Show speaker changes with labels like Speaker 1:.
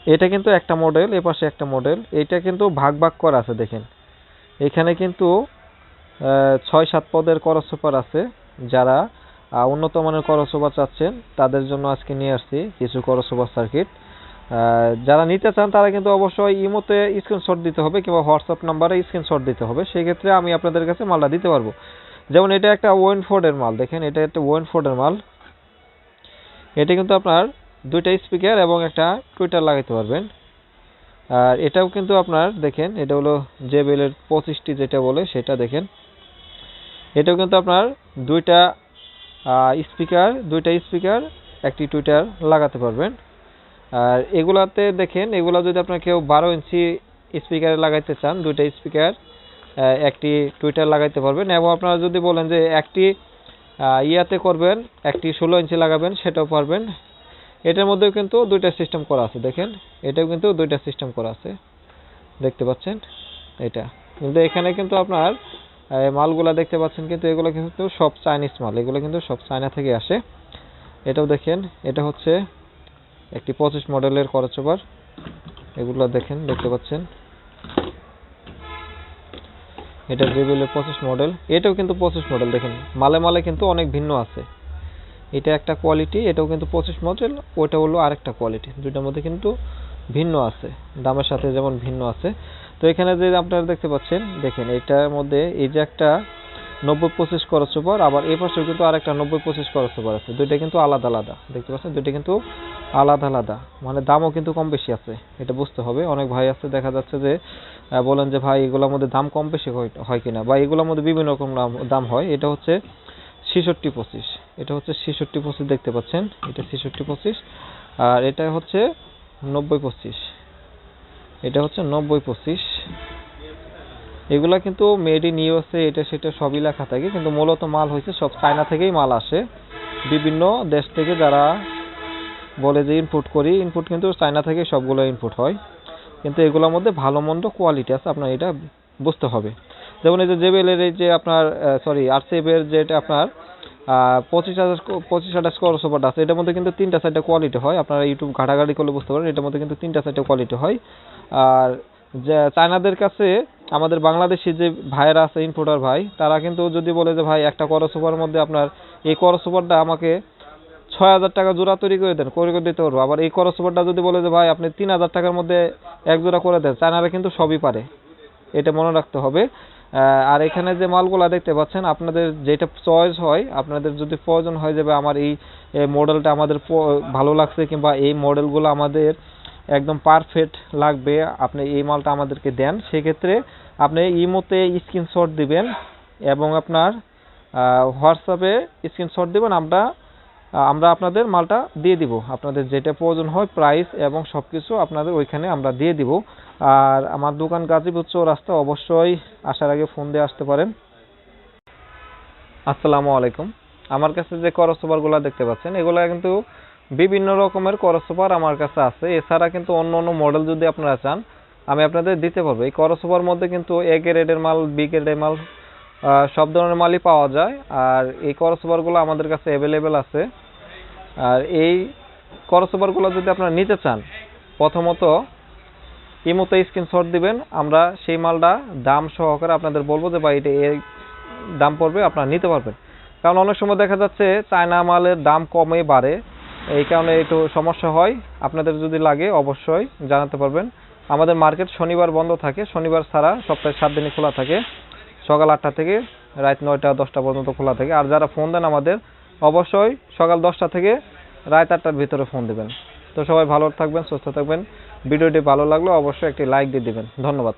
Speaker 1: এটা কিন্তু একটা মডেল, এই পাশে একটা মডেল। এটা কিন্তু ভাগ ভাগ করা আছে দেখেন। এখানে কিন্তু ৬-৭ পদের ক্রস সুপার আছে। যারা উন্নত মানের ক্রস সুপার চাচ্ছেন তাদের জন্য আজকে নিয়ে আসছি কিছু ক্রস সুপার সার্কিট। যারা নিতে চান তারা কিন্তু অবশ্যই ইমোতে স্ক্রিনশট দিতে হবে কিংবা হোয়াটসঅ্যাপ নাম্বারে স্ক্রিনশট দিতে হবে, সেই ক্ষেত্রে আমি আপনাদের কাছে মালটা দিতে পারবো। যেমন এটা একটা ওয়েনফোর্ডের মাল, দেখেন এটা একটা ওয়েনফোর্ডের মাল। এটা কিন্তু আপনার দুইটা স্পিকার এবং একটা টুইটার লাগাইতে পারবেন। আর এটাও কিন্তু আপনার দেখেন, এটা হলো JBL এর 25টি যেটা বলে সেটা দেখেন। এটাও কিন্তু আপনার দুইটা স্পিকার একটি টুইটার লাগাতে পারবেন। আর এগুলাতে দেখেন, এগুলা যদি আপনার কেউ 12 ইঞ্চি স্পিকারে লাগাইতে চান, দুইটা স্পিকার একটি টুইটার লাগাইতে পারবেন। এবং আপনারা যদি বলেন যে একটি ইয়াতে করবেন, একটি 16 ইঞ্চি লাগাবেন, সেটাও পারবেন। এটার মধ্যেও কিন্তু দুইটা সিস্টেম করা আছে দেখেন, এটাও কিন্তু দুইটা সিস্টেম করা আছে, দেখতে পাচ্ছেন। এটা কিন্তু এখানে কিন্তু আপনার মালগুলা দেখতে পাচ্ছেন, কিন্তু এগুলো কিন্তু সব চাইনিজ মাল, এগুলো কিন্তু সব চায়না থেকে আসে। এটাও দেখেন, এটা হচ্ছে একটি 25 মডেলের ক্রস ওভার। এগুলো দেখেন, দেখতে পাচ্ছেন, এটা JBL এর 25 মডেল। এটাও কিন্তু 25 মডেল। দেখেন মালে মালে কিন্তু অনেক ভিন্ন আছে। এটা একটা কোয়ালিটি, এটাও কিন্তু 25 মডেল, ওটা হলো আরেকটা কোয়ালিটি। দুইটার মধ্যে কিন্তু ভিন্ন আছে, দামের সাথে যেমন ভিন্ন আছে। তো এখানে যে আপনারা দেখতে পাচ্ছেন, দেখেন এটার মধ্যে এই যে একটা 90-25 ক্রস ওভার, আবার এই পাশেও কিন্তু আরেকটা 90-25 ক্রস ওভার আছে। দুইটা কিন্তু আলাদা আলাদা, দেখতে পাচ্ছেন, দুইটা কিন্তু আলাদা আলাদা, মানে দামও কিন্তু কম বেশি আছে, এটা বুঝতে হবে। অনেক ভাই আছে দেখা যাচ্ছে যে বলেন যে ভাই এগুলোর মধ্যে দাম কম বেশি হয় কিনা, বা এগুলোর মধ্যে বিভিন্ন রকম দাম হয়। এটা হচ্ছে 66-25, এটা হচ্ছে 66-25 দেখতে পাচ্ছেন, এটা 66-25। আর এটা হচ্ছে 90-25, এটা হচ্ছে 90-25। এগুলা কিন্তু মেড ইন USA, এটা সেটা সবই লেখা থাকে, কিন্তু মূলত মাল হয়েছে সব চায়না থেকেই মাল আসে। বিভিন্ন দেশ থেকে যারা বলে যে ইনপুট করি, ইনপুট কিন্তু চায়না থেকে সবগুলো ইনপুট হয়। কিন্তু এগুলোর মধ্যে ভালো মন্দ কোয়ালিটি আছে, আপনার এটা বুঝতে হবে। যেমন এই যে JBL এর এই যে আপনার RCF এর যেটা আপনার 25-28 ক্রস ওভার আছে, এটার মধ্যে কিন্তু 3-4টা কোয়ালিটি হয়। আপনারা ইউটিউব ঘাটাঘাটি করলে বুঝতে পারেন, এটার মধ্যে কিন্তু 3-4টা কোয়ালিটি হয়। আর যে চায়নাদের কাছে আমাদের বাংলাদেশি যে ভাইয়েরা আছে, ইনপুটার ভাই, তারা কিন্তু যদি বলে যে ভাই একটা ক্রস ওভারের মধ্যে আপনার এই ক্রস ওভারটা আমাকে 6000 টাকা জোড়া তৈরি করে দেন, করে দিতে পারবো। আবার এই ক্রস ওভারটা যদি বলে যে ভাই আপনি 3000 টাকার মধ্যে এক জোড়া করে দেন, চায়নারা কিন্তু সবই পারে, এটা মনে রাখতে হবে। আর এখানে যে মালগুলা দেখতে পাচ্ছেন, আপনাদের যেটা চয়েস হয়, আপনাদের যদি প্রয়োজন হয় যে আমার এই মডেলটা আমাদের ভালো লাগছে কিংবা এই মডেলগুলো আমাদের একদম পারফেক্ট লাগবে, আপনি এই মালটা আমাদেরকে দেন, সেক্ষেত্রে আপনি ইমোতে স্ক্রিনশট দিবেন এবং আপনার হোয়াটসঅ্যাপে স্ক্রিনশট দিবেন। আমরা আপনাদের মালটা দিয়ে দিব, আপনাদের যেটা প্রয়োজন হয় প্রাইস এবং সবকিছু আপনাদের ওইখানে আমরা দিয়ে দিব। আর আমার দোকান গাজীপুর চৌরাস্তা, অবশ্যই আসার আগে ফোন দিয়ে আসতে পারেন। আসসালামু আলাইকুম। আমার কাছে যে ক্রস ওভারগুলো দেখতে পাচ্ছেন, এগুলো কিন্তু বিভিন্ন রকমের ক্রস ওভার আমার কাছে আছে। এছাড়া কিন্তু অন্য অন্য মডেল যদি আপনারা চান, আমি আপনাদের দিতে পারবো। এই ক্রস ওভার মধ্যে কিন্তু A গ্রেডের মাল, B গ্রেডের মাল, সব ধরনের মালই পাওয়া যায়। আর এই ক্রস ওভারগুলো আমাদের কাছে অ্যাভেলেবেল আছে। আর এই ক্রস ওভারগুলো যদি আপনারা নিতে চান, প্রথমত ইমোতে স্ক্রিনশট দিবেন, আমরা সেই মালটা দাম সহকারে আপনাদের বলবো যে ভাই এটা এই দাম পড়বে, আপনারা নিতে পারবেন। কারণ অনেক সময় দেখা যাচ্ছে চায়না মালের দাম কমে বাড়ে, এই কারণে একটু সমস্যা হয়। আপনাদের যদি লাগে অবশ্যই জানাতে পারবেন। আমাদের মার্কেট শনিবার বন্ধ থাকে, শনিবার ছাড়া সপ্তাহে 7 দিনই খোলা থাকে, সকাল 8টা থেকে রাত 9টা-10টা পর্যন্ত খোলা থাকে। আর যারা ফোন দেন আমাদের, অবশ্যই সকাল 10টা থেকে রাত 8টার ভিতরে ফোন দিবেন। তো সবাই ভালো থাকবেন, সুস্থ থাকবেন। ভিডিওটি ভালো লাগলে অবশ্যই একটি লাইক দিয়ে দিবেন। ধন্যবাদ।